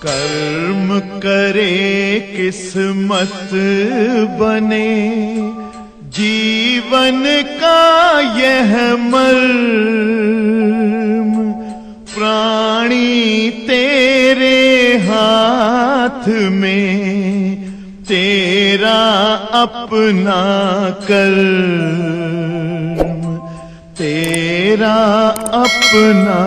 कर्म करे किस्मत बने, जीवन का यह मर्म, प्राणी तेरे हाथ में, तेरा अपना कर्म, तेरा अपना।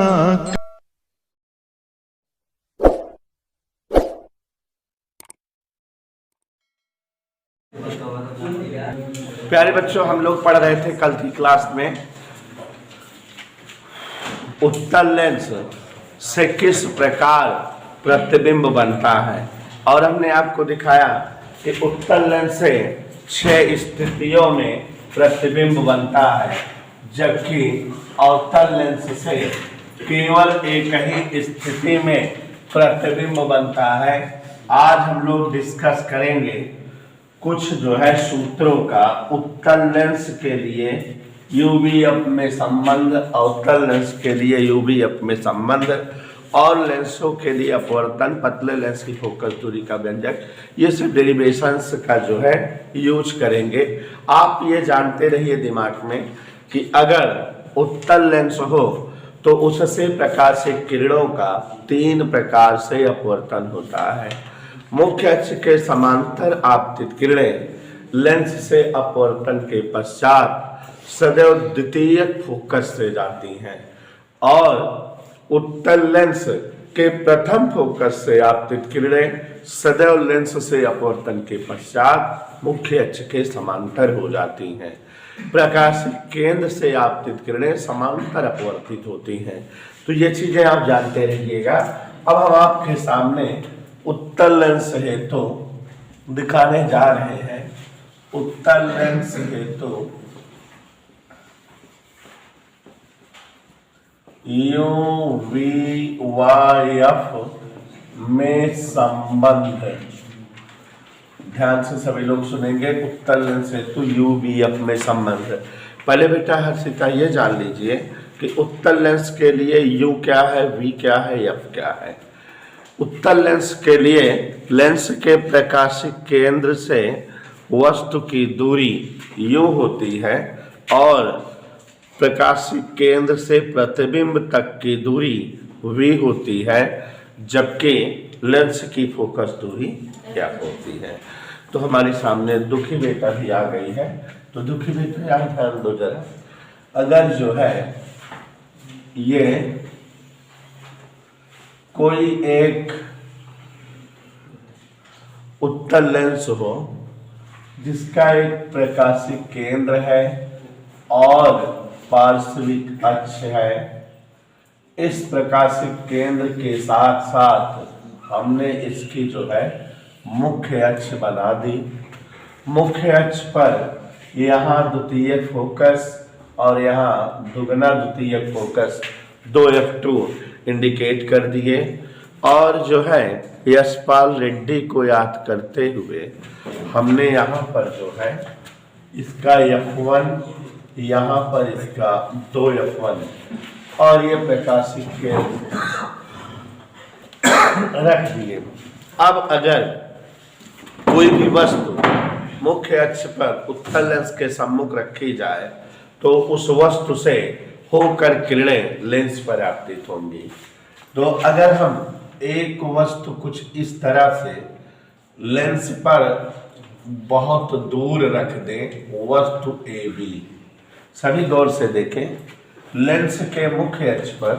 प्यारे बच्चों, हम लोग पढ़ रहे थे कल की क्लास में उत्तल लेंस से किस प्रकार प्रतिबिंब बनता है, और हमने आपको दिखाया कि उत्तल लेंस से 6 स्थितियों में प्रतिबिंब बनता है, जबकि अवतल लेंस से केवल एक ही स्थिति में प्रतिबिंब बनता है। आज हम लोग डिस्कस करेंगे कुछ जो है सूत्रों का उत्तल लेंस के लिए यूवीएफ में संबंध, अवतल लेंस के लिए यूवीएफ में संबंध, और लेंसों के लिए अपवर्तन, पतले लेंस की फोकस दूरी का व्यंजक, ये सब डेरिवेशंस का जो है यूज करेंगे। आप ये जानते रहिए दिमाग में कि अगर उत्तल लेंस हो तो उससे प्रकाशित किरणों का 3 प्रकार से अपवर्तन होता है। मुख्य अक्ष के समांतर आपतित किरणें लेंस से अपवर्तन के पश्चात सदैव द्वितीय फोकस से जाती हैं, और उत्तल लेंस के प्रथम फोकस से आपतित किरणें सदैव लेंस से अपवर्तन के पश्चात मुख्य अक्ष के समांतर हो जाती हैं। प्रकाशित केंद्र से आपतित किरणें समांतर अपवर्तित होती हैं। तो ये चीजें आप जानते रहिएगा। अब हम आपके सामने उत्तल लेंस हेतु दिखाने जा रहे हैं। उत्तल लेंस हेतु UVYF में संबंध, ध्यान से सभी लोग सुनेंगे। उत्तल लेंस हेतु UVF में संबंध। पहले बेटा हर्षिता ये जान लीजिए कि उत्तल लेंस के लिए U क्या है, V क्या है, F क्या है। उत्तल लेंस के लिए लेंस के प्रकाशिक केंद्र से वस्तु की दूरी U होती है, और प्रकाशिक केंद्र से प्रतिबिंब तक की दूरी V होती है, जबकि लेंस की फोकस दूरी क्या होती है। तो हमारे सामने दुखी बेटा भी आ गई है। तो दुखी बेटा यहाँ ध्यान दो जरा। अगर जो है ये कोई एक उत्तल लेंस हो जिसका एक प्रकाशिक केंद्र है और पार्श्विक अक्ष है, इस प्रकाशिक केंद्र के साथ साथ हमने इसकी जो है मुख्य अक्ष बना दी। मुख्य अक्ष पर यहाँ द्वितीय फोकस और यहाँ दुगना द्वितीय फोकस 2F2 इंडिकेट कर दिए, और जो है यशपाल रेड्डी को याद करते हुए हमने यहाँ पर जो है इसका F1, यहाँ पर इसका 2F1 और ये प्रकाशिक केंद्र रख दिए। अब अगर कोई भी वस्तु मुख्य अक्ष पर उत्तल लेंस के सम्मुख रखी जाए तो उस वस्तु से होकर किरणें लेंस पर आपतित होंगी। तो अगर हम एक वस्तु कुछ इस तरह से लेंस पर बहुत दूर रख दें, वस्तु AB, सभी गौर से देखें, लेंस के मुख्य अक्ष पर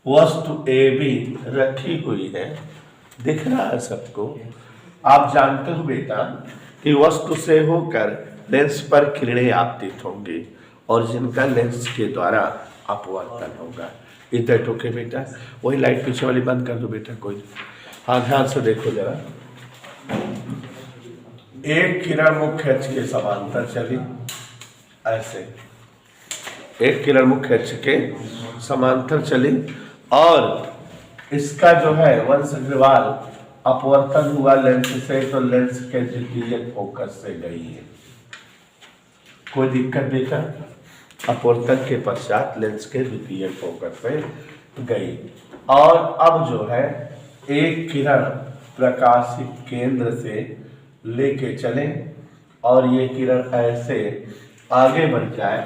वस्तु AB रखी हुई है, दिख रहा है सबको। आप जानते हो बेटा कि वस्तु से होकर लेंस पर किरणें आपतित होंगी और जिनका लेंस के द्वारा अपवर्तन होगा। इधर टोके बेटा, वही लाइट पीछे वाली बंद कर दो बेटा कोई। हाँ ध्यान से देखो जरा। एक किरण मुख्य अक्ष के समांतर चली, ऐसे एक किरण मुख्य अक्ष के समांतर चली, और इसका जो है वंश अग्रवाल अपवर्तन हुआ लेंस से, तो लेंस के द्वितीय फोकस से गई है। कोई दिक्कत बेटा? अपवर्तन के पश्चात लेंस के द्वितीय फोकस से गई, और अब जो है एक किरण प्रकाशित केंद्र से लेके चलें और ये किरण ऐसे आगे बढ़ जाए।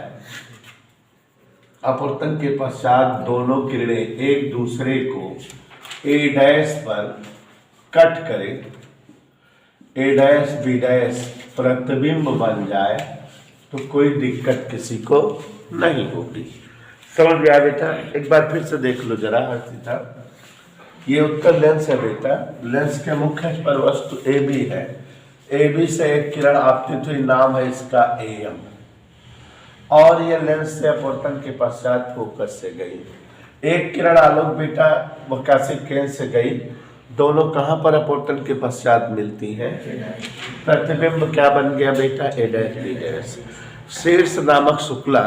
अपवर्तन के पश्चात दोनों किरणें एक दूसरे को ए डैश पर कट करें, ए डैश बी डैश प्रतिबिंब बन जाए तो कोई दिक्कत किसी को नहीं होगी। समझ में आया बेटा? एक बार फिर से देख लो जरा हर्षिता। ये उत्तल लेंस है बेटा। लेंस के मुख्य पर वस्तु ए बी है। ए बी से एक किरण आपतित हुई, नाम है इसका एम, और ये लेंस से अपवर्तन के पश्चात फोकस से गई। एक किरण आलोक बेटा प्रकाशित केंद्र से गई, दोनों कहाँ पर अपवर्तन के पश्चात मिलती हैं? प्रतिबिंब क्या बन गया बेटा? ए डैश बी डैश। शीर्ष नामक शुक्ला,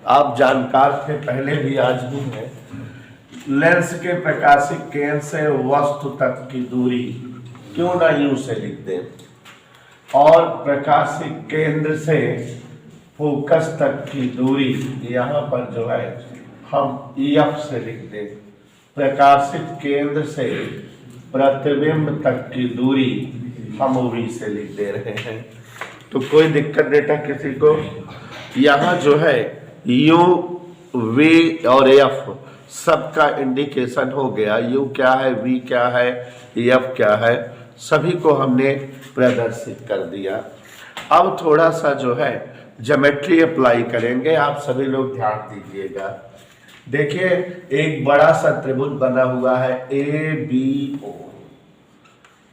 आप जानकार थे पहले भी आज भी हैं। लेंस के प्रकाशित केंद्र से वस्तु तक की दूरी क्यों ना यूं से लिख दें, और प्रकाशित केंद्र से फोकस तक की दूरी यहाँ पर जो है हम एफ से लिख दें। प्रकाशित केंद्र से प्रतिबिंब तक की दूरी हम वी से लिख दे रहे हैं। तो कोई दिक्कत बेटा किसी को? यहाँ जो है यू वी और एफ सबका इंडिकेशन हो गया। यू क्या है, वी क्या है, एफ क्या है, सभी को हमने प्रदर्शित कर दिया। अब थोड़ा सा जो है ज्योमेट्री अप्लाई करेंगे, आप सभी लोग ध्यान दीजिएगा। देखिए एक बड़ा सा त्रिभुज बना हुआ है ए बी ओ,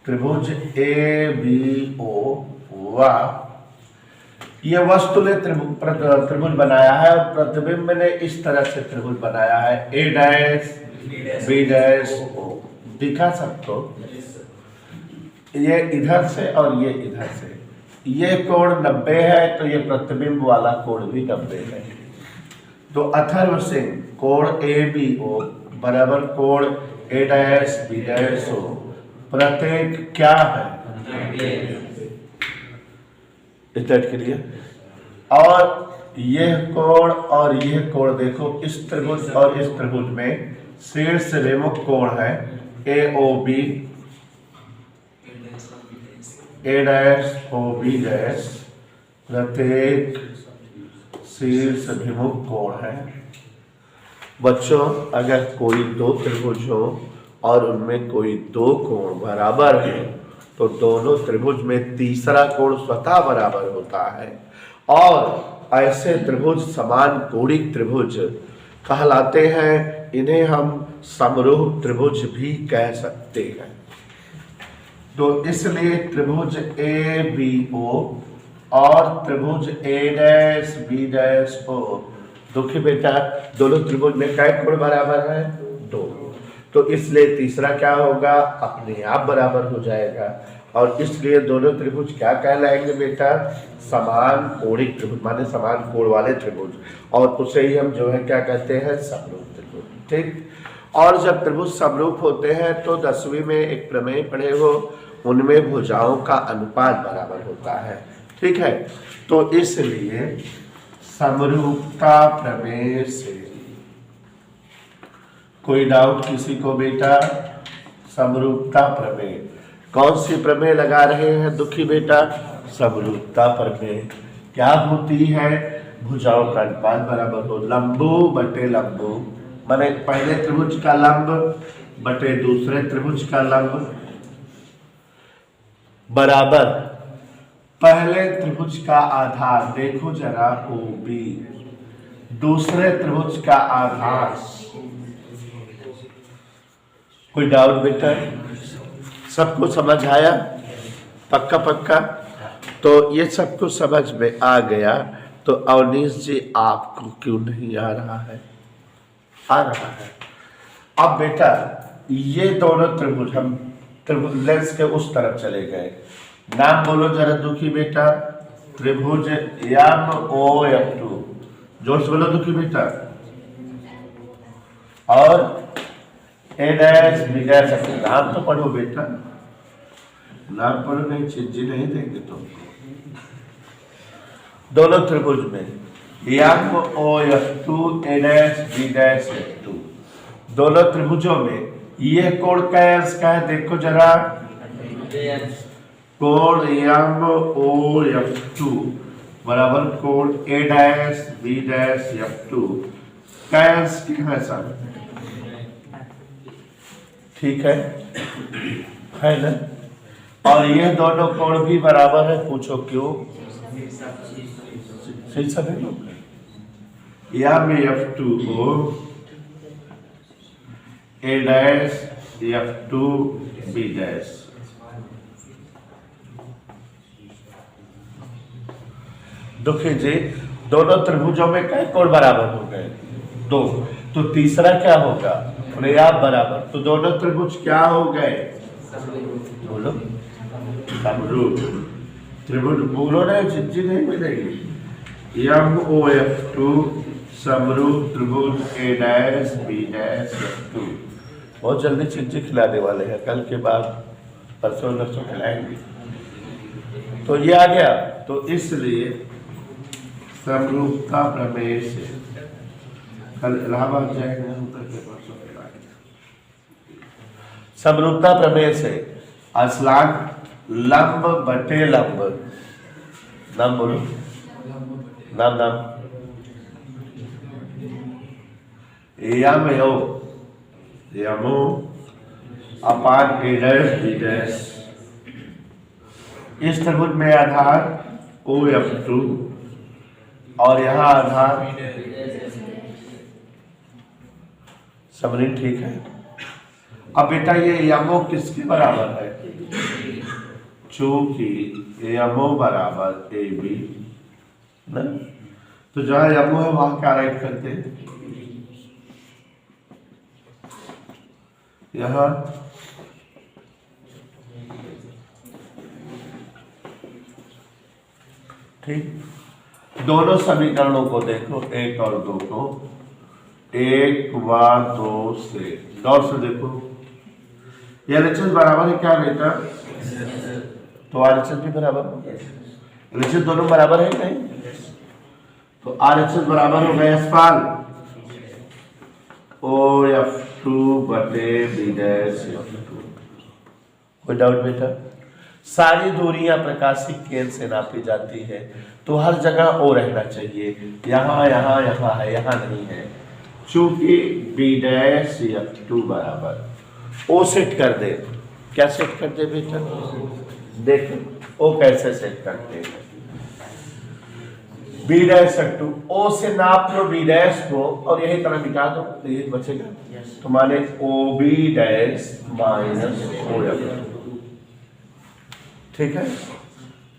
त्रिभुज ए बी ओ। वाह, ये वस्तु ने त्रिभुज बनाया है और प्रतिबिंब ने इस तरह से त्रिभुज बनाया है ए डैश बी डैश ओ। दिखा सबको? ये इधर से और ये इधर से, ये कोण 90 है तो ये प्रतिबिंब वाला कोण भी 90 है। तो अथर्व सिंह कोण ए बी ओ बराबर कोण ए डैश बी डैश ओ प्रत्येक क्या है? इतना के लिए। और यह कोण और यह कोण देखो, इस त्रिभुज और इस त्रिभुज में शीर्ष विमुख कोण है ए ओ बी, ए डैश ओ बी डैश प्रत्येक शीर्ष अभिमुख कोण है। बच्चों अगर कोई दो त्रिभुज हो और उनमें कोई दो कोण बराबर है तो दोनों त्रिभुज में तीसरा कोण स्वतः बराबर होता है, और ऐसे त्रिभुज समान कोणिक त्रिभुज कहलाते हैं। इन्हें हम समरूप त्रिभुज भी कह सकते हैं। तो इसलिए त्रिभुज ए बी ओ और त्रिभुज ए डैश बी डैश ओ, देखिए बेटा दोनों त्रिभुज में कै कोण बराबर है? 2। तो इसलिए तीसरा क्या होगा? अपने आप बराबर हो जाएगा, और इसलिए दोनों त्रिभुज क्या कहलाएंगे बेटा? समान कोणिक त्रिभुज, माने समान कोण वाले त्रिभुज, और उसे ही हम जो है क्या कहते हैं? समरूप त्रिभुज। ठीक। और जब त्रिभुज समरूप होते हैं तो 10वीं में एक प्रमेय पढ़े हो, उनमें भुजाओं का अनुपात बराबर होता है। ठीक है, तो इसलिए समरूपता प्रमेय से कोई डाउट किसी को बेटा? समरूपता प्रमेय, कौन सी प्रमेय लगा रहे हैं दुखी बेटा? समरूपता प्रमेय। क्या होती है? भुजाओं का अनुपात बराबर हो लंबु बटे लंबु, माने पहले त्रिभुज का लंब बटे दूसरे त्रिभुज का लंब बराबर पहले त्रिभुज का आधार, देखो जरा ओ बी, दूसरे त्रिभुज का आधार। कोई डाउट बेटा? सबको समझ आया? पक्का पक्का? तो ये सबको समझ में आ गया। तो अवनीश जी आपको क्यों नहीं आ रहा है? आ रहा है। अब बेटा ये दोनों त्रिभुज, हम त्रिभुज लेंस के उस तरफ चले गए। नाम बोलो जरा दुखी बेटा। त्रिभुज एम ओ एफ 2, जोर से बोलो दुखी बेटा। और ए डैश बी डैश, नाम तो पढ़ो बेटा, नाम पढ़ो नहीं चिज्जी नहीं देंगे तुमको। दोनों त्रिभुज में एम ओ एफ 2 ए डैश बी डैश एफ 2, दोनों त्रिभुजों में ये कोण कैस का है, देखो जरा, कोण एम ओ एफ टू बराबर कोण A dash B dash F two कैस क्या है सर? ठीक है ना? और ये दोनों कोण भी बराबर है, पूछो क्यों? सही सभी लोग या में एफ टू को A dash F two B dash, देखिए जी दोनों त्रिभुजों में कई कोण बराबर हो गए? 2। तो तीसरा क्या होगा? पर्याप्त बराबर। तो दोनों त्रिभुज क्या हो गए? बोलो, समरूप त्रिभुज। बोलो ना, जिज्जी नहीं मिलेगी। एम ओ एफ टू समरूप त्रिभुज A dash B dash F two. बहुत जल्दी चिज्जी खिलाने वाले हैं, कल के बाद परसों नरसों खिलाएंगे। तो ये आ गया। तो इसलिए समरूपता प्रमेय से कल इलाहाबाद जाएंगे, परसों खिलाएंगे। समरूपता प्रमेय से असलान लंब बटे लंब, नाम बोलो, नाम यमो अपान ए डैश बी डैश। इस त्रिभुज में आधार ओ एफ टू और यहाँ आधार समरी, ठीक है। अब बेटा ये यमो किसके बराबर है? चूंकि यमो बराबर ए बी ना, तो जहां यमो है वहां क्या राइट करते हैं? यहां ठीक। दोनों समीकरणों को देखो, 1 और 2 को, 1 व 2 से गौर से देखो। यह एलएचएस बराबर है क्या बेटा? तो आरएचएस भी बराबर हो, एलएचएस दोनों बराबर है नहीं? तो आरएचएस बराबर हो गया स्पाल ओ एफ टू बटे बी डैश एफ टू। कोई डाउट बेटा? सारी दूरियां प्रकाशिक केंद्र से नापी जाती है, तो हर जगह ओ रहना चाहिए। यहाँ यहाँ यहाँ है, यहाँ नहीं है। चूंकि बी डैश एफ टू बराबर ओ सेट कर दे। क्या सेट कर दे बेटा? देखो ओ कैसे सेट करते हैं। बी डैश एफ टू, ओ से नाप लो बी डैश को और यही तरह मिटा दो तो ये बचेगा। तो माने O B dash minus O F two, ठीक है।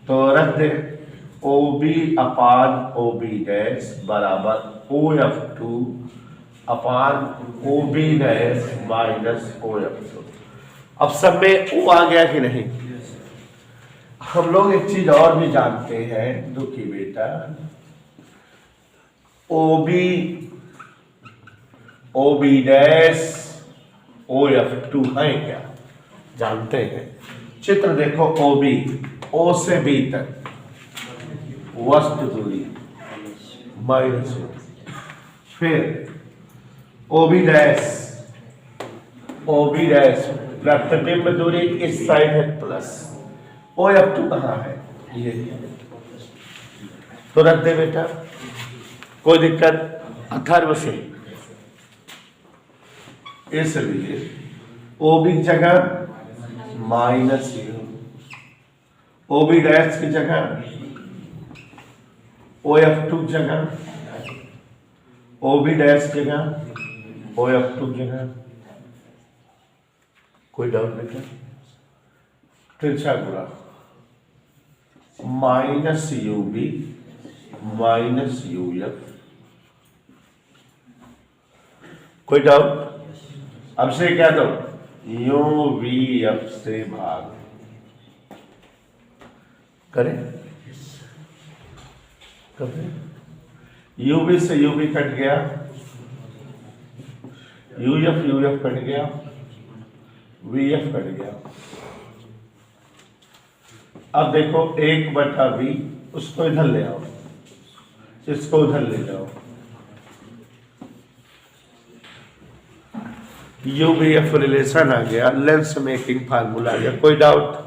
तो रख दे O B upon O B dash बराबर O F two upon O B dash minus O F two. अब सब में ओ आ गया कि नहीं? हम लोग एक चीज और भी जानते हैं दुखी बेटा, O B dash O F two है क्या? जानते हैं। चित्र देखो, ओ बी, ओ से बी तक वस्तु दूरी माइनस, फिर ओ बी डैश प्रतिबिंब दूरी इस साइड है प्लस, ओ एफ टू कहाँ है? ये तो रख दे बेटा, कोई दिक्कत? अथर्व से इसलिए ओ बी की जगह minus U, O B dash की जगह ओ एफ टू की जगह ओ बी डैश की जगह ओ एफ टू की जगह। कोई डाउट बेटा? तिरछा गुणा minus U B minus U F. कोई डाउट? अब से क्या दो? यू वी एफ से भाग करें, यू बी से यू बी कट गया, यू एफ कट गया, वी एफ कट गया। अब देखो 1/b, उसको इधर ले आओ, इसको उधर ले जाओ। यूवीएफ रिलेशन आ गया, लेंस मेकिंग फार्मूला आ गया। कोई डाउट?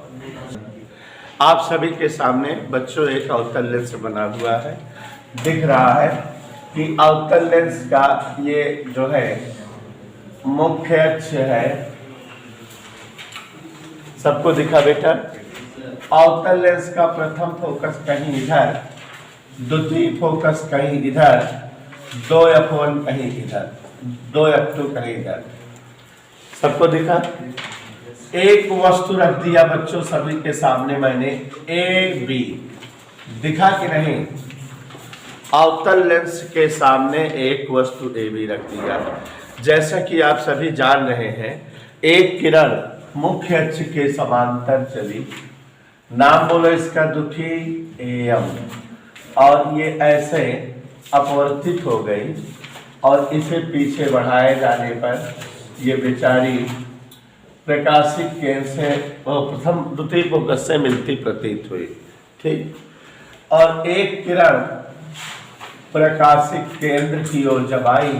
आप सभी के सामने बच्चों एक अवतल लेंस बना हुआ है, दिख रहा है कि अवतल लेंस का ये जो है मुख्य अक्ष है, सबको दिखा बेटा? अवतल लेंस का प्रथम फोकस कहीं इधर, द्वितीय फोकस कहीं इधर, 2f1 कहीं इधर, 2f2 कहीं इधर, सबको दिखा? एक वस्तु रख दिया बच्चों सभी के सामने मैंने, ए बी, दिखा कि नहीं? अवतल लेंस के सामने एक वस्तु ए बी रख दिया। जैसा कि आप सभी जान रहे हैं, एक किरण मुख्य अक्ष के समांतर चली, नाम बोलो इसका दुखी एम, और ये ऐसे अपवर्तित हो गई और इसे पीछे बढ़ाए जाने पर ये बेचारी प्रकाशिक केंद्र से प्रथम द्वितीय फोकस से मिलती प्रतीत हुई, ठीक। और एक किरण प्रकाशिक केंद्र की ओर जब आई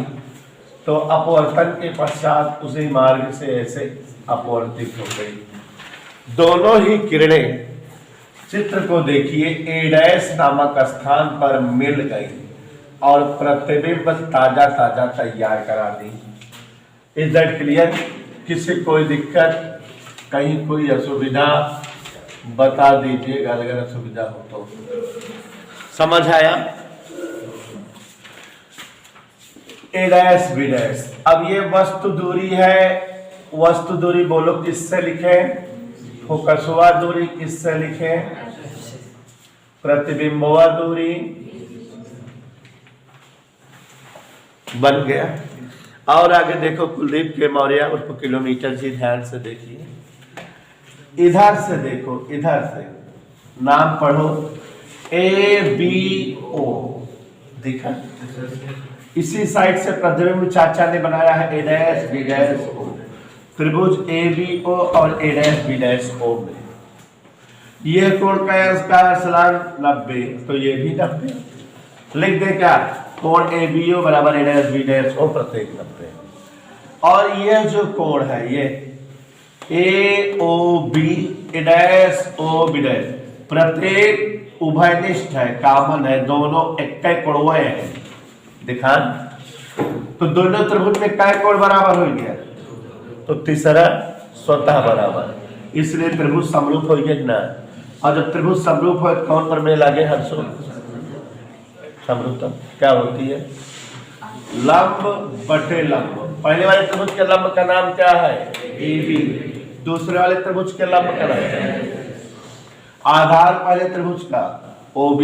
तो अपवर्तन के पश्चात उसी मार्ग से ऐसे अपवर्तित हो गई। दोनों ही किरणें, चित्र को देखिए, ए' नामक स्थान पर मिल गई और प्रतिबिंब ताजा ताजा तैयार करा दी। Is that clear? किसी कोई दिक्कत, कहीं कोई असुविधा बता दीजिएगा अगर असुविधा हो तो। समझ आया? A' B'। अब ये वस्तु दूरी है, वस्तु दूरी बोलो किससे लिखे? फोकसवा दूरी किससे लिखे? प्रतिबिंबवा दूरी। बन गया। और आगे देखो, कुलदीप के मौर्य उर्फ किलोमीटर जी, ध्यान से देखिए, इधर से देखो, इधर से नाम पढ़ो, ABO, दिखा? इसी साइड से प्रतिबिंब चाचा ने बनाया है A' B' O, त्रिभुज ABO और A'-B'O में ये कोण का स्लान 90, तो ये भी 90। लिख दे क्या? कोण ABO बराबर A'-B'O प्रत्येक 90। और ये जो कोण है ये AOB A'-OB' प्रत्येक उभयनिष्ठ है, कॉमन है, दोनों इक्के कोणवय है। दिखा? तो दोनों त्रिभुज में काय कोण बराबर हो गया? तो तीसरा स्वतः बराबर, इसलिए त्रिभुज समरूप हो गया ना। और जब त्रिभुज समरूप हो कौन पर मेल आगे? हर्षो समरूपता क्या होती है? लंब बटे लंब। पहले वाले त्रिभुज के लंब का नाम क्या है? AB। दूसरे वाले त्रिभुज के लंब का नाम क्या है? आधार पहले त्रिभुज का OB,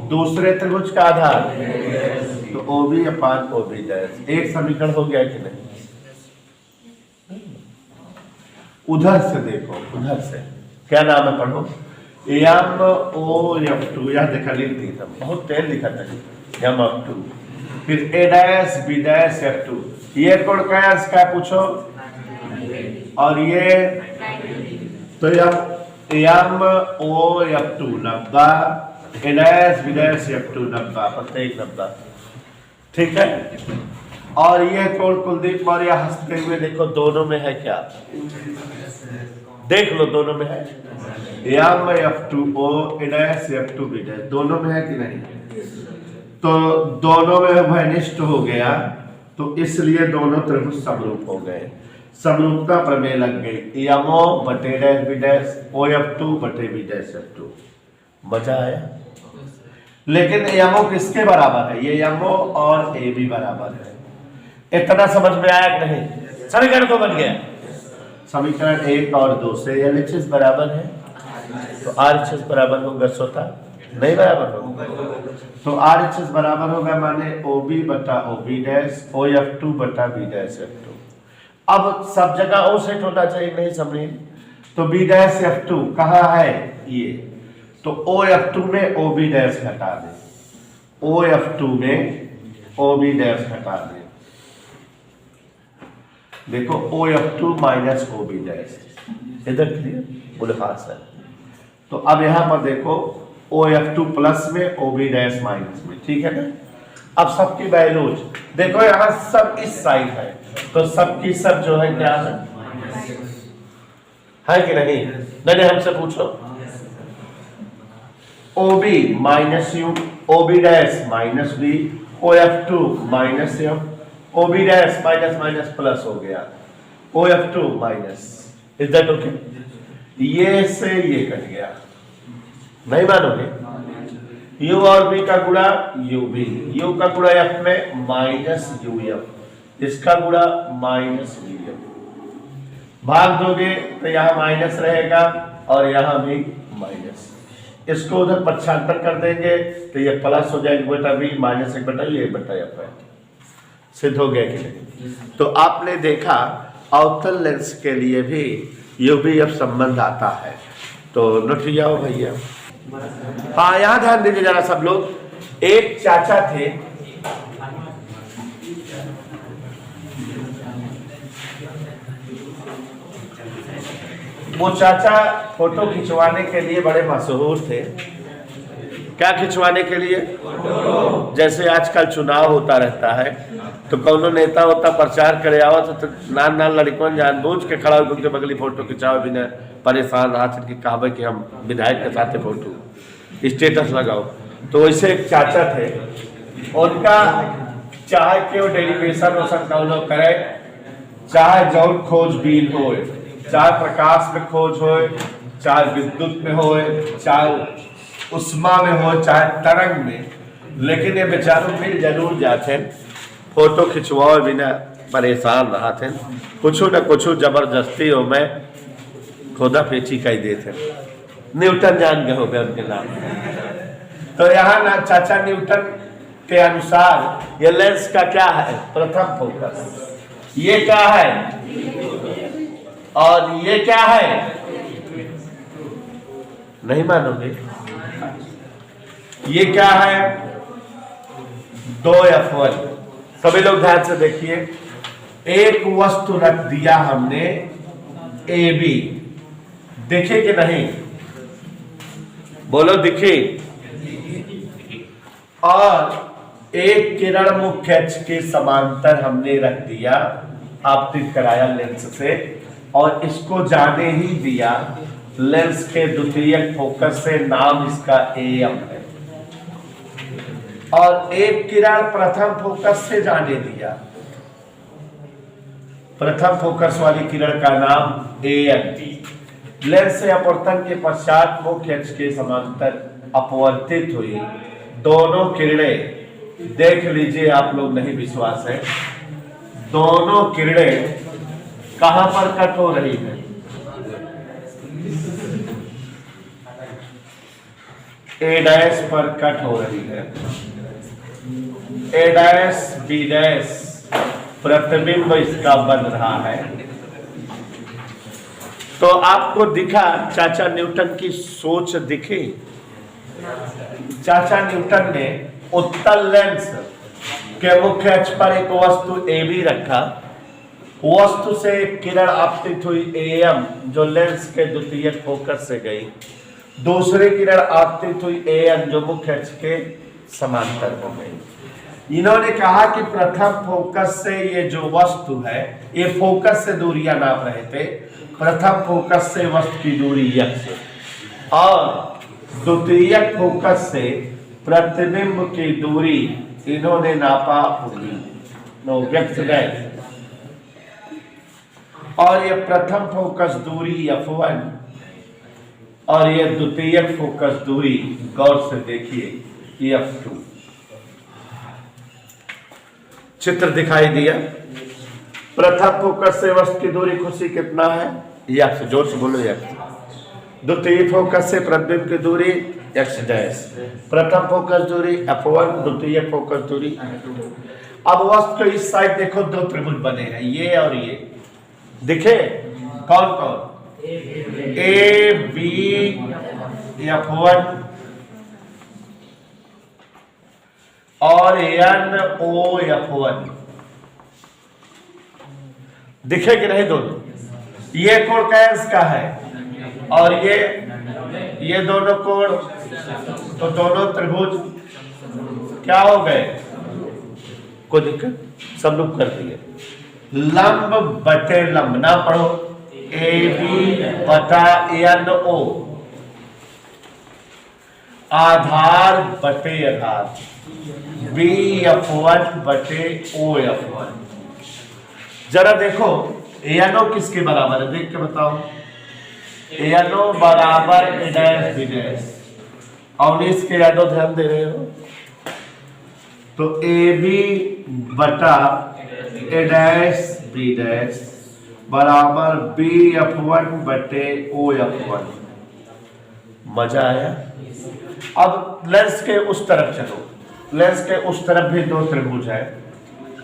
दूसरे त्रिभुज का आधार तो OB/OB'। एक समीकरण हो गया कि नहीं? उधर से देखो, उधर से क्या नाम है? पढ़ो, MOF2, यह देखा लिख दी था, बहुत तेज लिखा था, MOF2, फिर A' B'/F2। ये कोण क्या है इसका पूछो? और ये तो MOF2 90, A' B'/F2 90, प्रत्येक 90, ठीक है। और ये कोण कुलदीप मौर्य हंसते हुए देखो, दोनों में है क्या? देख लो, दोनों में है। MF2O A'-F2B', दोनों में है कि नहीं? तो दोनों में उभयनिष्ठ हो गया, तो इसलिए दोनों त्रिभुज समरूप हो गए। समरूपता प्रमेय लग गई। MO बटे A'-B', OF2 बटे B'/F2। मजा आया? लेकिन MO किसके बराबर है? ये MO और AB बराबर है। इतना समझ में आया कि नहीं? समीकरण तो बन गया। समीकरण 1 और 2 से LHS बराबर है, तो RHS बराबर होगा स्वतः? नहीं बराबर होगा, तो RHS बराबर होगा माने OB बटा OB', OF2 बटा B'/F2। अब सब जगह O सेट होना चाहिए, नहीं समझे? तो B'/F2 कहाँ है? ये, तो OF2 में OB' हटा दे, OF2 में OB' हटा दे। देखो OF2 माइनस OB', इधर क्लियर? बोले हाँ सर। तो अब यहां पर देखो OF2 प्लस में OB' माइनस में, ठीक है ना? अब सबकी वैल्यूज देखो, यहाँ सब इस साइड है तो सबकी सब जो है क्या है कि नहीं? नहीं, हमसे पूछो। OB minus U, OB dash minus B, OF2 minus F, OB dash minus minus plus हो गया, OF2 minus. Is that okay? ये से ये कट गया, नहीं मानोगे? U और B का गुणा UB, U का गुणा F में माइनस UF, इसका गुणा माइनस VF। भाग दोगे तो यहाँ माइनस रहेगा और यहाँ भी माइनस, इसको उधर पक्षांतर कर देंगे तो ये प्लस हो जाएगा बेटा B माइनस 1 बटा ये बटा F है। सिद्ध हो गया कि नहीं? तो आपने देखा अवतल लेंस के लिए भी UVF संबंध आता है। तो नोट जाओ भैया। हाँ, यहाँ ध्यान दीजिए जरा सब लोग। एक चाचा थे, वो चाचा फोटो खिंचवाने के लिए बड़े मशहूर थे। क्या खिंचवाने के लिए? जैसे आजकल चुनाव होता रहता है तो कौनो नेता होता प्रचार करे आओ तो नान नान लड़कों जानबूझ के खड़ा होकर उनके बगली फोटो खिंचाओ, बिना परेशान रात की कहावे कि हम विधायक के साथ फोटो स्टेटस लगाओ। तो वैसे एक चाचा थे, उनका चाहे कि वो डेरिवेशन वोशन कौनो करे, चाहे जौन खोजबीन हो, चाहे प्रकाश में खोज हो, चाहे विद्युत में हो, चाहे उष्मा में हो, चाहे तरंग में, लेकिन ये बेचारों मिल जरूर जाते, फोटो खिंचवाओ बिना परेशान रहा थे। कुछ न कुछ जबरदस्ती हो में खोदा पेची कह देते। न्यूटन जान गए हो गए उनके नाम। तो यहाँ ना चाचा न्यूटन के अनुसार ये लेंस का क्या है? प्रथम फोकस। ये क्या है? और ये क्या है? नहीं मानोगे? ये क्या है? 2F1। सभी लोग ध्यान से देखिए। एक वस्तु रख दिया हमने AB, देखे कि नहीं? बोलो दिखे? और एक किरण मुख्य अक्ष के समांतर हमने रख दिया, आपतित कराया लेंस से, और इसको जाने ही दिया लेंस के द्वितीयक फोकस से, नाम इसका AM है। और एक किरण प्रथम फोकस से जाने दिया, प्रथम फोकस वाली किरण का नाम AN। लेंस से अपवर्तन के पश्चात मुख्य अक्ष के समांतर अपवर्तित हुई दोनों किरणें, देख लीजिए आप लोग, नहीं विश्वास है, दोनों किरणें कहां पर कट हो रही है? A डैश पर कट हो रही है। A डैश B डैश प्रतिबिंब इसका बन रहा है। तो आपको दिखा चाचा न्यूटन की सोच दिखी? चाचा न्यूटन ने उत्तल लेंस के मुख्य अक्ष पर एक वस्तु AB रखा, वस्तु से एक किरण आपतित हुई AM जो लेंस के द्वितीयक फोकस से गई, दूसरी किरण आपतित हुई AN जो मुख्य अक्ष के समांतर हो गई। इन्होंने कहा कि प्रथम फोकस से ये जो वस्तु है, ये फोकस से दूरियां नाप रहे थे। प्रथम फोकस से वस्तु की दूरी x और द्वितीयक फोकस से प्रतिबिंब की दूरी इन्होंने नापा और ये प्रथम फोकस दूरी F1 और ये द्वितीयक फोकस दूरी, गौर से देखिए, F2। चित्र दिखाई दिया। प्रथम फोकस से वस्तु की दूरी खुशी कितना है? x, जोर से बोलो x। द्वितीय फोकस से प्रतिबिंब की दूरी x डैश। प्रथम फोकस दूरी F1, द्वितीय फोकस दूरी F2। अब वस्तु के इस साइड देखो, दो त्रिभुज बने हैं, ये और ये, दिखे? कौन कौन? A B F1 और N O F1, दिखे कि नहीं दोनों? ये कोण कैंस का है और ये दोनों कोण, तो दोनों त्रिभुज क्या हो गए? कोई दिक्कत? सब लोग कर दिए। लंब बटे लंब ना पढ़ो, ए बी बटा एन ओ, आधार बटे आधार, बी एफ वन बटे ओ एफ वन। जरा देखो एन ओ किसके बराबर है, देख के बताओ। एन ओ बराबर ए डैश बी डैश, और इसके एन ओ ध्यान दे रहे हो तो ए बी बटा ए डैश बी डैश बराबर बी एफ वन बटे ओ एफ वन। मजा आया? अब लेंस के उस तरफ चलो, लेंस के उस तरफ भी दो त्रिभुज है,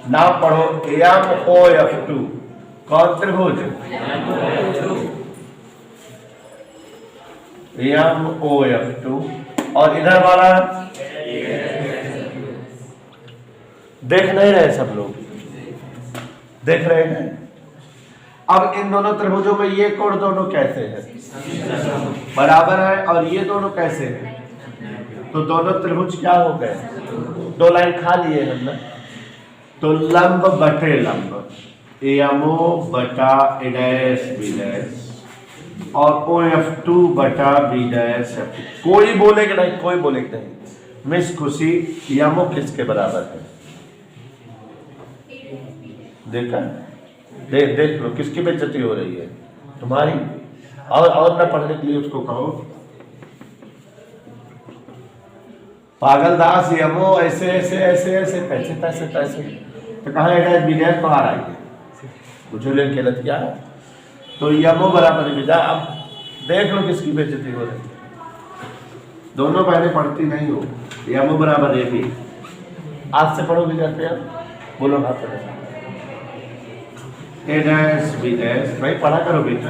ना पढ़ो एम ओ एफ टू। कौन त्रिभुज? M O F two. और इधर वाला देख नहीं रहे सब लोग? देख रहे हैं? अब इन दोनों त्रिभुजों में ये कोण दोनों कैसे हैं? बराबर है। और ये दोनों कैसे हैं? तो दोनों त्रिभुज क्या हो गए? दो लाइन खा लिए हम ना। तो लंब बटे लंब, एमओ बटा ए डैश बी डैश और ओ एफ टू बटा बी डैश एफ टू। कोई बोलेगा नहीं, कोई बोलेगा नहीं। मिस खुशी, एमओ किसके बराबर है? देखा? देख लो किसकी बेइज्जती हो रही है? तुम्हारी। और ना पढ़ने के लिए उसको कहो पागल दास, यमो ऐसे ऐसे ऐसे ऐसे कैसे तैसे तैसे। तो कहा विजय बाहर आइए, मुझे ले खेलत क्या है? तो यमो बराबर विजय। अब देख लो किसकी बेइज्जती हो रही है। दोनों बहनें पढ़ती नहीं हो। यमो बराबर ए बी। आज से पढ़ोगे घर पे? आप बोलो ना पढ़े ए डैश बी डैश। भाई पढ़ा करो बेटा।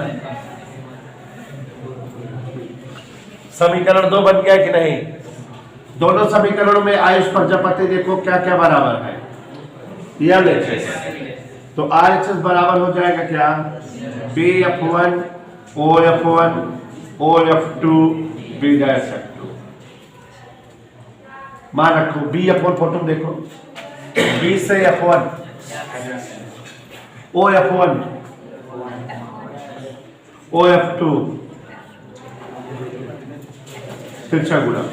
समीकरण 2 बन गया कि नहीं? दोनों समीकरणों में आयुष प्रजापति देखो क्या क्या बराबर है, यह लेते तो RHS बराबर हो जाएगा क्या? B F one O F one O F two B dash F two. मान रखो बी एफ वन फोटो देखो, बी से F one O F one O F two तिरछा गुणा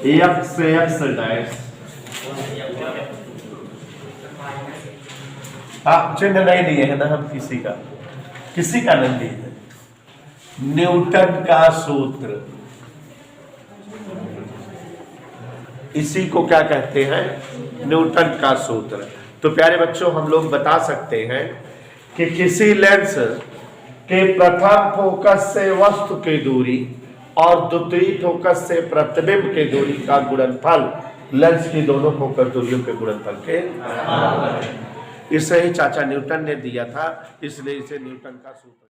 एफ से एक्स डैश। आप चिन्ह नहीं लिए है ना हम किसी का नहीं लिए है। न्यूटन का सूत्र, इसी को क्या कहते हैं? न्यूटन का सूत्र। तो प्यारे बच्चों हम लोग बता सकते हैं कि किसी लेंस के प्रथम फोकस से वस्तु की दूरी और द्वितीय फोकस से प्रतिबिंब की दूरी का गुणनफल लेंस की दोनों फोकस दूरियों के गुणनफल के बराबर है। इसे ही चाचा न्यूटन ने दिया था, इसलिए इसे न्यूटन का सूत्र